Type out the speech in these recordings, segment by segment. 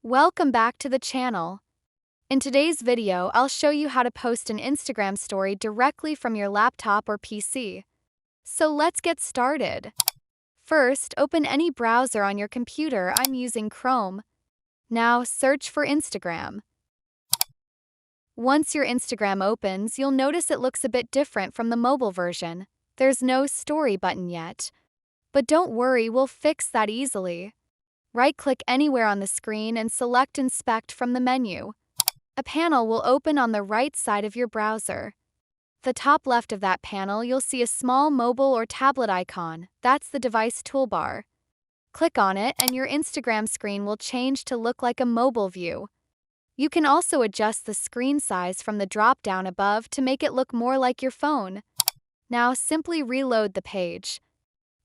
Welcome back to the channel. In today's video, I'll show you how to post an Instagram story directly from your laptop or PC. So let's get started. First, open any browser on your computer. I'm using Chrome. Now search for Instagram. Once your Instagram opens, you'll notice it looks a bit different from the mobile version. There's no story button yet. But don't worry, we'll fix that easily. Right-click anywhere on the screen and select Inspect from the menu. A panel will open on the right side of your browser. The top left of that panel, you'll see a small mobile or tablet icon. That's the device toolbar. Click on it and your Instagram screen will change to look like a mobile view. You can also adjust the screen size from the drop-down above to make it look more like your phone. Now simply reload the page.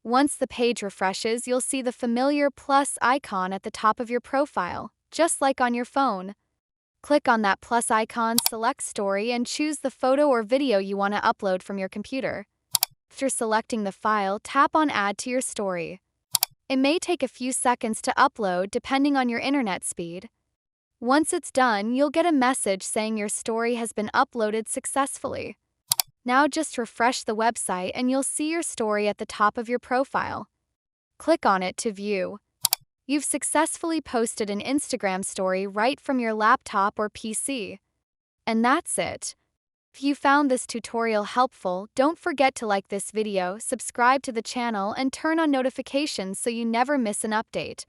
Once the page refreshes, you'll see the familiar plus icon at the top of your profile, just like on your phone. Click on that plus icon, select Story, and choose the photo or video you want to upload from your computer. After selecting the file, tap on Add to your story. It may take a few seconds to upload depending on your internet speed. Once it's done, you'll get a message saying your story has been uploaded successfully. Now just refresh the website and you'll see your story at the top of your profile. Click on it to view. You've successfully posted an Instagram story right from your laptop or PC. And that's it. If you found this tutorial helpful, don't forget to like this video, subscribe to the channel, and turn on notifications so you never miss an update.